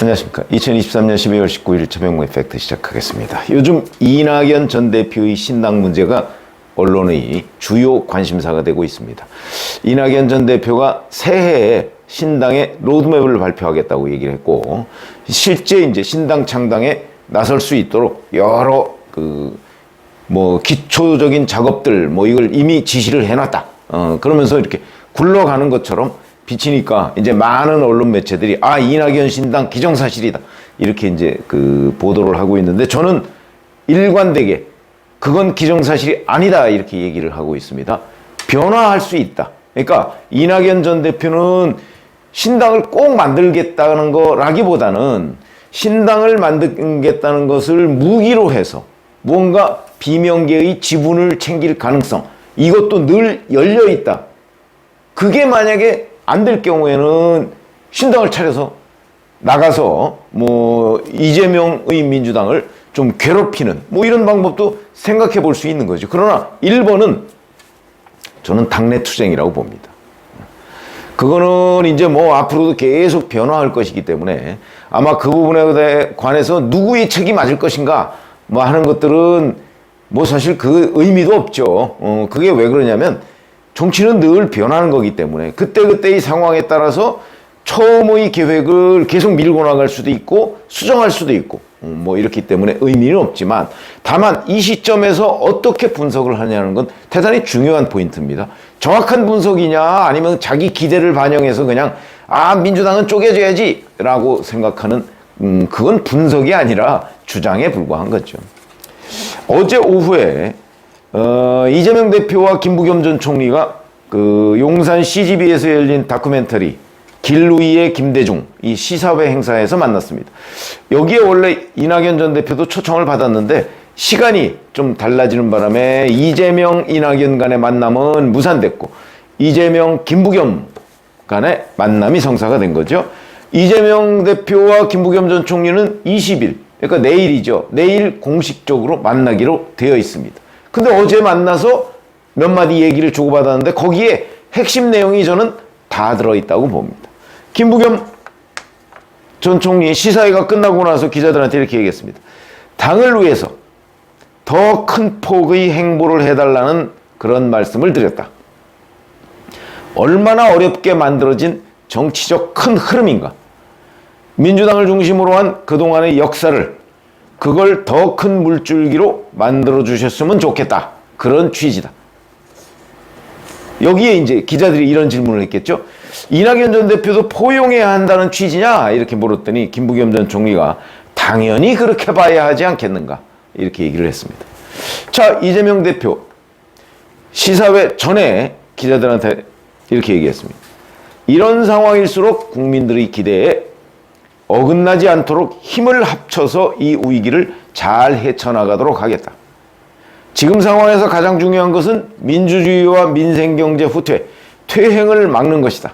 안녕하십니까. 2023년 12월 19일 최병무의 팩트 시작하겠습니다. 요즘 이낙연 전 대표의 신당 문제가 언론의 주요 관심사가 되고 있습니다. 이낙연 전 대표가 새해에 신당의 로드맵을 발표하겠다고 얘기를 했고, 실제 이제 신당 창당에 나설 수 있도록 여러 기초적인 작업들 이걸 이미 지시를 해놨다. 그러면서 이렇게 굴러가는 것처럼 비치니까 이제 많은 언론 매체들이 이낙연 신당 기정사실이다 이렇게 이제 보도를 하고 있는데, 저는 일관되게 그건 기정사실이 아니다 이렇게 얘기를 하고 있습니다. 변화할 수 있다. 그러니까 이낙연 전 대표는 신당을 꼭 만들겠다는 거라기보다는 신당을 만들겠다는 것을 무기로 해서 뭔가 비명계의 지분을 챙길 가능성, 이것도 늘 열려 있다. 그게 만약에 안 될 경우에는 신당을 차려서 나가서 이재명의 민주당을 좀 괴롭히는 이런 방법도 생각해 볼 수 있는 거죠. 그러나 1번은 저는 당내 투쟁이라고 봅니다. 그거는 이제 앞으로도 계속 변화할 것이기 때문에 아마 그 부분에 관해서 누구의 책이 맞을 것인가 하는 것들은 사실 그 의미도 없죠. 그게 왜 그러냐면 정치는 늘 변하는 거기 때문에 그때그때의 상황에 따라서 처음의 계획을 계속 밀고 나갈 수도 있고 수정할 수도 있고 이렇기 때문에 의미는 없지만, 다만 이 시점에서 어떻게 분석을 하냐는 건 대단히 중요한 포인트입니다. 정확한 분석이냐 아니면 자기 기대를 반영해서 그냥 민주당은 쪼개져야지 라고 생각하는 그건 분석이 아니라 주장에 불과한 거죠. 어제 오후에 이재명 대표와 김부겸 전 총리가 용산 CGV에서 열린 다큐멘터리 길루이의 김대중 이 시사회 행사에서 만났습니다. 여기에 원래 이낙연 전 대표도 초청을 받았는데 시간이 좀 달라지는 바람에 이재명 이낙연 간의 만남은 무산됐고 이재명 김부겸 간의 만남이 성사가 된 거죠. 이재명 대표와 김부겸 전 총리는 20일, 그러니까 내일이죠. 내일 공식적으로 만나기로 되어 있습니다. 근데 어제 만나서 몇 마디 얘기를 주고받았는데 거기에 핵심 내용이 저는 다 들어있다고 봅니다. 김부겸 전 총리 시사회가 끝나고 나서 기자들한테 이렇게 얘기했습니다. 당을 위해서 더 큰 폭의 행보를 해달라는 그런 말씀을 드렸다. 얼마나 어렵게 만들어진 정치적 큰 흐름인가. 민주당을 중심으로 한 그동안의 역사를 그걸 더 큰 물줄기로 만들어 주셨으면 좋겠다. 그런 취지다. 여기에 이제 기자들이 이런 질문을 했겠죠. 이낙연 전 대표도 포용해야 한다는 취지냐? 이렇게 물었더니 김부겸 전 총리가 당연히 그렇게 봐야 하지 않겠는가? 이렇게 얘기를 했습니다. 자, 이재명 대표 시사회 전에 기자들한테 이렇게 얘기했습니다. 이런 상황일수록 국민들의 기대에 어긋나지 않도록 힘을 합쳐서 이 위기를 잘 헤쳐나가도록 하겠다. 지금 상황에서 가장 중요한 것은 민주주의와 민생경제 후퇴, 퇴행을 막는 것이다.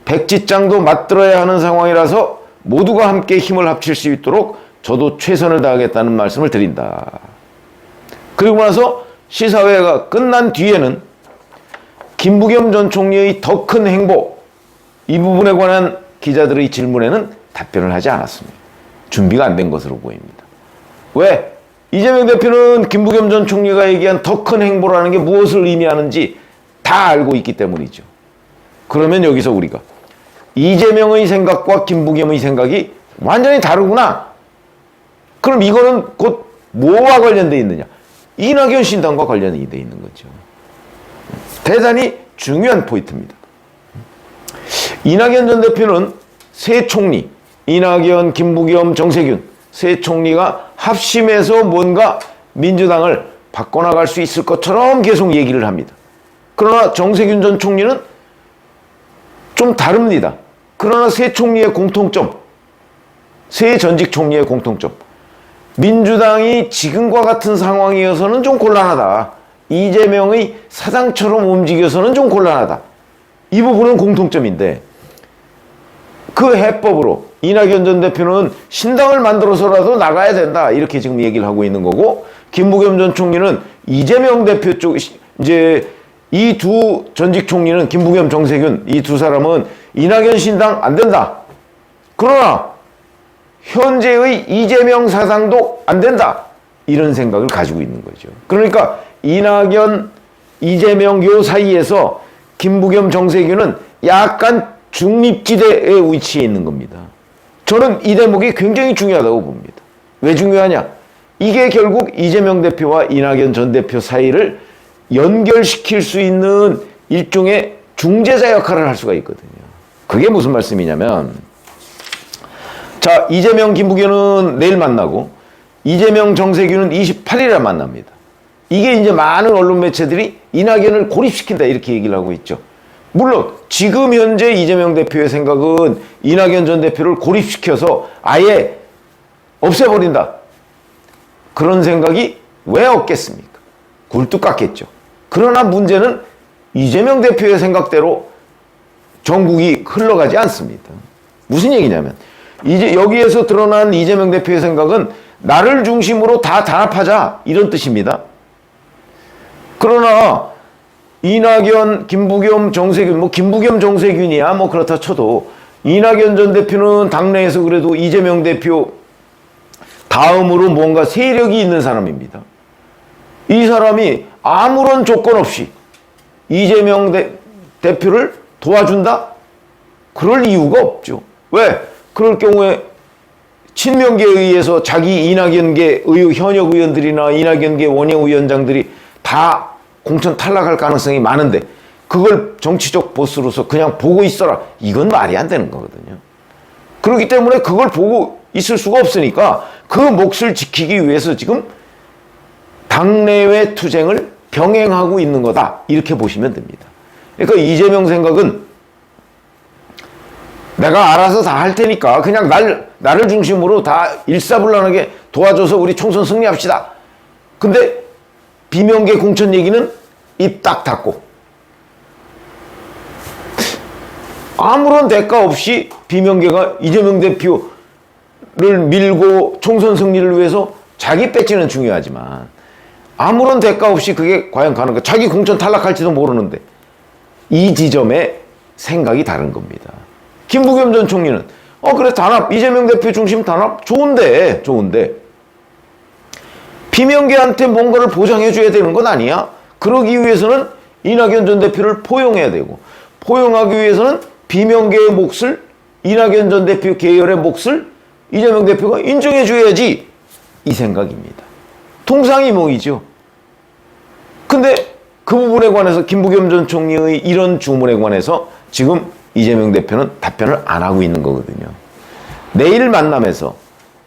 백지장도 맞들어야 하는 상황이라서 모두가 함께 힘을 합칠 수 있도록 저도 최선을 다하겠다는 말씀을 드린다. 그리고 나서 시사회가 끝난 뒤에는 김부겸 전 총리의 더 큰 행보, 이 부분에 관한 기자들의 질문에는 답변을 하지 않았습니다. 준비가 안 된 것으로 보입니다. 왜? 이재명 대표는 김부겸 전 총리가 얘기한 더 큰 행보라는 게 무엇을 의미하는지 다 알고 있기 때문이죠. 그러면 여기서 우리가 이재명의 생각과 김부겸의 생각이 완전히 다르구나. 그럼 이거는 곧 뭐와 관련되어 있느냐? 이낙연 신당과 관련이 되어 있는 거죠. 대단히 중요한 포인트입니다. 이낙연 전 대표는 새 총리, 이낙연, 김부겸, 정세균 새 총리가 합심해서 뭔가 민주당을 바꿔나갈 수 있을 것처럼 계속 얘기를 합니다. 그러나 정세균 전 총리는 좀 다릅니다. 그러나 새 총리의 공통점, 새 전직 총리의 공통점, 민주당이 지금과 같은 상황이어서는 좀 곤란하다. 이재명의 사장처럼 움직여서는 좀 곤란하다. 이 부분은 공통점인데 그 해법으로 이낙연 전 대표는 신당을 만들어서라도 나가야 된다. 이렇게 지금 얘기를 하고 있는 거고, 김부겸 전 총리는 이재명 대표 쪽, 이제 이 두 전직 총리는 김부겸, 정세균 이 두 사람은 이낙연 신당 안 된다. 그러나 현재의 이재명 사상도 안 된다. 이런 생각을 가지고 있는 거죠. 그러니까 이낙연, 이재명 요 사이에서 김부겸, 정세균은 약간 중립지대에 위치해 있는 겁니다. 저는 이 대목이 굉장히 중요하다고 봅니다. 왜 중요하냐? 이게 결국 이재명 대표와 이낙연 전 대표 사이를 연결시킬 수 있는 일종의 중재자 역할을 할 수가 있거든요. 그게 무슨 말씀이냐면, 자, 이재명, 김부겸은 내일 만나고 이재명, 정세균은 28일에 만납니다. 이게 이제 많은 언론 매체들이 이낙연을 고립시킨다 이렇게 얘기를 하고 있죠. 물론 지금 현재 이재명 대표의 생각은 이낙연 전 대표를 고립시켜서 아예 없애버린다. 그런 생각이 왜 없겠습니까? 굴뚝 같겠죠. 그러나 문제는 이재명 대표의 생각대로 전국이 흘러가지 않습니다. 무슨 얘기냐면 이제 여기에서 드러난 이재명 대표의 생각은 나를 중심으로 다 단합하자 이런 뜻입니다. 그러나 이낙연, 김부겸, 정세균, 뭐 김부겸, 정세균이야 뭐 그렇다 쳐도 이낙연 전 대표는 당내에서 그래도 이재명 대표 다음으로 뭔가 세력이 있는 사람입니다. 이 사람이 아무런 조건 없이 이재명 대표를 도와준다? 그럴 이유가 없죠. 왜? 그럴 경우에 친명계에 의해서 자기 이낙연계 현역 의원들이나 이낙연계 원외 위원장들이 다 공천 탈락할 가능성이 많은데 그걸 정치적 보스로서 그냥 보고 있어라. 이건 말이 안 되는 거거든요. 그렇기 때문에 그걸 보고 있을 수가 없으니까 그 몫을 지키기 위해서 지금 당내외 투쟁을 병행하고 있는 거다. 이렇게 보시면 됩니다. 그러니까 이재명 생각은 내가 알아서 다 할 테니까 그냥 나를 중심으로 다 일사불란하게 도와줘서 우리 총선 승리합시다. 근데 비명계 공천 얘기는 입 딱 닫고 아무런 대가 없이 비명계가 이재명 대표를 밀고 총선 승리를 위해서 자기 배지는 중요하지만 아무런 대가 없이 그게 과연 가능한가? 자기 공천 탈락할지도 모르는데 이 지점에 생각이 다른 겁니다. 김부겸 전 총리는 그래 단합 이재명 대표 중심 단합 좋은데 비명계한테 뭔가를 보장해 줘야 되는 건 아니야? 그러기 위해서는 이낙연 전 대표를 포용해야 되고 포용하기 위해서는 비명계의 몫을 이낙연 전 대표 계열의 몫을 이재명 대표가 인정해 줘야지 이 생각입니다. 통상이몽이죠. 근데 그 부분에 관해서 김부겸 전 총리의 이런 주문에 관해서 지금 이재명 대표는 답변을 안 하고 있는 거거든요. 내일 만남에서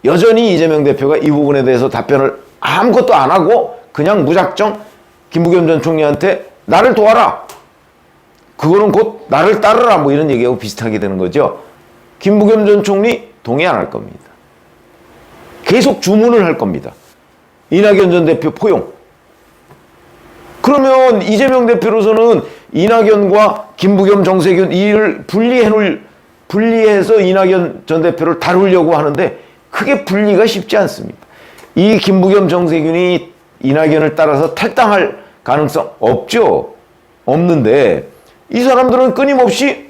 여전히 이재명 대표가 이 부분에 대해서 답변을 아무것도 안 하고 그냥 무작정 김부겸 전 총리한테 나를 도와라. 그거는 곧 나를 따르라. 뭐 이런 얘기하고 비슷하게 되는 거죠. 김부겸 전 총리 동의 안 할 겁니다. 계속 주문을 할 겁니다. 이낙연 전 대표 포용. 그러면 이재명 대표로서는 이낙연과 김부겸, 정세균 이를 분리해서 이낙연 전 대표를 다루려고 하는데 그게 분리가 쉽지 않습니다. 이 김부겸, 정세균이 이낙연을 따라서 탈당할 가능성 없죠. 없는데 이 사람들은 끊임없이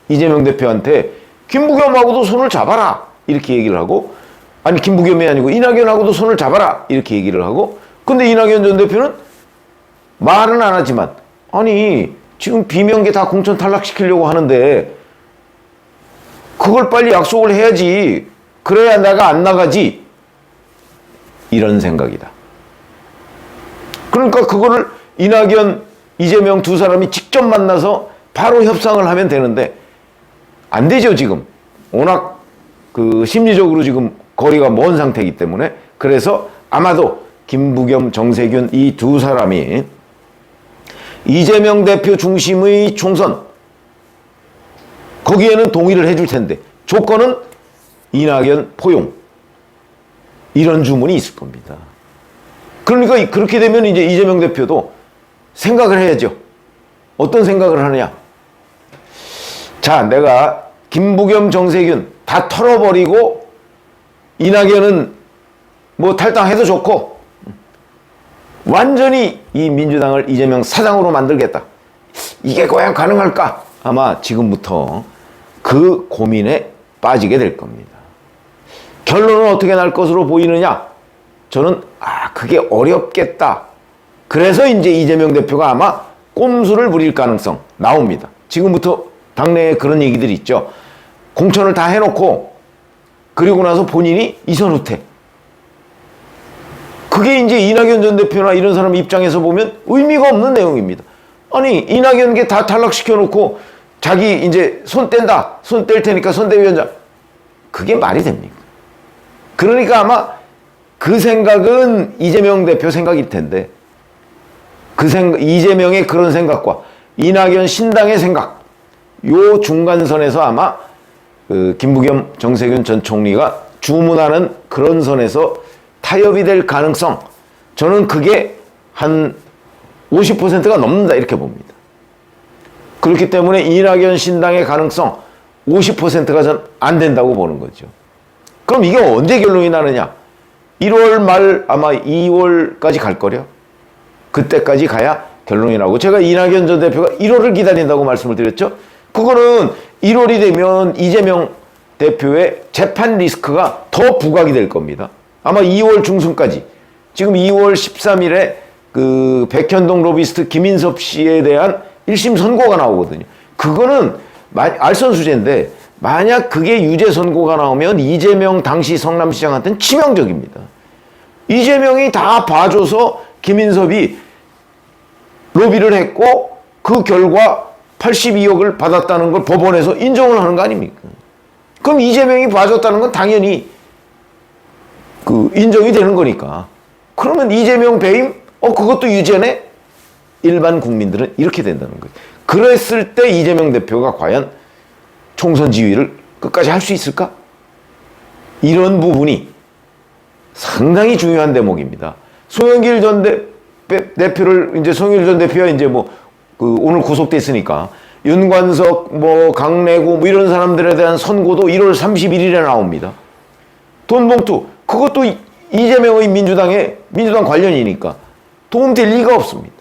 이재명 대표한테 김부겸하고도 손을 잡아라 이렇게 얘기를 하고 아니 김부겸이 아니고 이낙연하고도 손을 잡아라 이렇게 얘기를 하고 근데 이낙연 전 대표는 말은 안 하지만 아니 지금 비명계 다 공천 탈락시키려고 하는데 그걸 빨리 약속을 해야지 그래야 내가 안 나가지 이런 생각이다. 그러니까 그거를 이낙연, 이재명 두 사람이 직접 만나서 바로 협상을 하면 되는데 안 되죠 지금. 워낙 그 심리적으로 지금 거리가 먼 상태이기 때문에 그래서 아마도 김부겸, 정세균 이 두 사람이 이재명 대표 중심의 총선 거기에는 동의를 해줄 텐데 조건은 이낙연 포용 이런 주문이 있을 겁니다. 그러니까 그렇게 되면 이제 이재명 대표도 생각을 해야죠. 어떤 생각을 하느냐. 자, 내가 김부겸, 정세균 다 털어버리고 이낙연은 뭐 탈당해도 좋고 완전히 이 민주당을 이재명 사장으로 만들겠다. 이게 과연 가능할까? 아마 지금부터 그 고민에 빠지게 될 겁니다. 결론은 어떻게 날 것으로 보이느냐? 저는 그게 어렵겠다. 그래서 이제 이재명 대표가 아마 꼼수를 부릴 가능성 나옵니다. 지금부터 당내에 그런 얘기들이 있죠. 공천을 다 해놓고 그리고 나서 본인이 이선 후퇴. 그게 이제 이낙연 전 대표나 이런 사람 입장에서 보면 의미가 없는 내용입니다. 아니, 이낙연께 다 탈락시켜놓고 자기 이제 손 뗀다. 손 뗄 테니까 선대위원장. 그게 말이 됩니까? 그러니까 아마 그 생각은 이재명 대표 생각일 텐데 이재명의 그런 생각과 이낙연 신당의 생각, 요 중간선에서 아마 김부겸 정세균 전 총리가 주문하는 그런 선에서 타협이 될 가능성, 저는 그게 한 50%가 넘는다 이렇게 봅니다. 그렇기 때문에 이낙연 신당의 가능성 50%가 전 안 된다고 보는 거죠. 그럼 이게 언제 결론이 나느냐? 1월 말 아마 2월까지 갈 거려. 그때까지 가야 결론이 나고, 제가 이낙연 전 대표가 1월을 기다린다고 말씀을 드렸죠. 그거는 1월이 되면 이재명 대표의 재판 리스크가 더 부각이 될 겁니다. 아마 2월 중순까지, 지금 2월 13일에 그 백현동 로비스트 김인섭 씨에 대한 1심 선고가 나오거든요. 그거는 알선수재인데 만약 그게 유죄 선고가 나오면 이재명 당시 성남시장한테는 치명적입니다. 이재명이 다 봐줘서 김인섭이 로비를 했고 그 결과 82억을 받았다는 걸 법원에서 인정을 하는 거 아닙니까? 그럼 이재명이 봐줬다는 건 당연히 인정이 되는 거니까. 그러면 이재명 배임? 그것도 유죄네? 일반 국민들은 이렇게 된다는 거예요. 그랬을 때 이재명 대표가 과연 총선 지휘를 끝까지 할 수 있을까? 이런 부분이 상당히 중요한 대목입니다. 송영길 전 대표를 이제 송영길 전 대표가 이제 오늘 구속됐으니까 윤관석, 강래구 이런 사람들에 대한 선고도 1월 31일에 나옵니다. 돈봉투, 그것도 이재명의 민주당 관련이니까 도움될 리가 없습니다.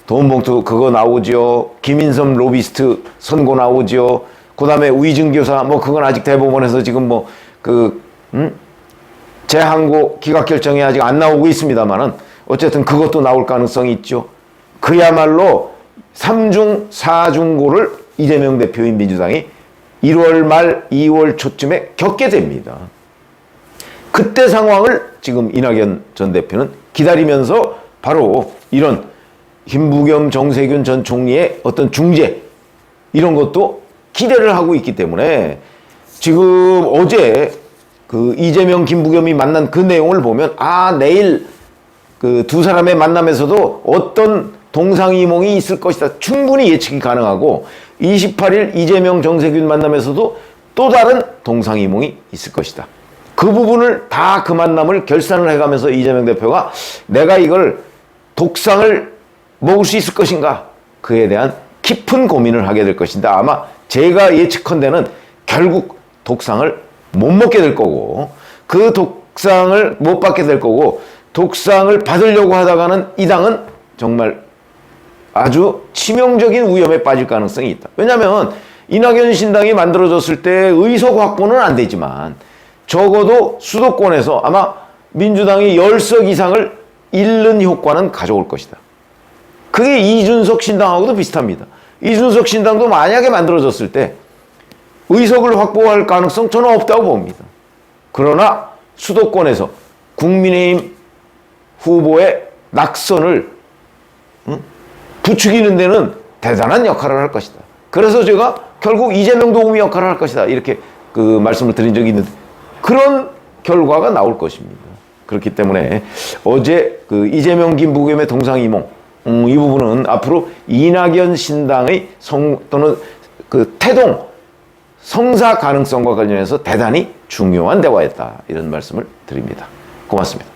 돈봉투 그거 나오죠. 김인섭 로비스트 선고 나오죠. 그 다음에 위증교사, 그건 아직 대법원에서 지금 재항고 기각 결정이 아직 안 나오고 있습니다만은 어쨌든 그것도 나올 가능성이 있죠. 그야말로 3중, 4중고를 이재명 대표의 민주당이 1월 말 2월 초쯤에 겪게 됩니다. 그때 상황을 지금 이낙연 전 대표는 기다리면서 바로 이런 김부겸 정세균 전 총리의 어떤 중재, 이런 것도 기대를 하고 있기 때문에 지금 어제 이재명, 김부겸이 만난 그 내용을 보면 내일 두 사람의 만남에서도 어떤 동상이몽이 있을 것이다. 충분히 예측이 가능하고 28일 이재명, 정세균 만남에서도 또 다른 동상이몽이 있을 것이다. 그 부분을 다 그 만남을 결산을 해가면서 이재명 대표가 내가 이걸 독상을 먹을 수 있을 것인가? 그에 대한 깊은 고민을 하게 될 것인데 아마 제가 예측컨대는 결국 독상을 못 먹게 될 거고 그 독상을 못 받게 될 거고 독상을 받으려고 하다가는 이 당은 정말 아주 치명적인 위험에 빠질 가능성이 있다. 왜냐하면 이낙연 신당이 만들어졌을 때 의석 확보는 안 되지만 적어도 수도권에서 아마 민주당이 10석 이상을 잃는 효과는 가져올 것이다. 그게 이준석 신당하고도 비슷합니다. 이준석 신당도 만약에 만들어졌을 때 의석을 확보할 가능성 저는 없다고 봅니다. 그러나 수도권에서 국민의힘 후보의 낙선을 부추기는 데는 대단한 역할을 할 것이다. 그래서 제가 결국 이재명 도우미 역할을 할 것이다. 이렇게 말씀을 드린 적이 있는데 그런 결과가 나올 것입니다. 그렇기 때문에 어제 이재명, 김부겸의 동상이몽, 이 부분은 앞으로 이낙연 신당의 또는 태동, 성사 가능성과 관련해서 대단히 중요한 대화였다. 이런 말씀을 드립니다. 고맙습니다.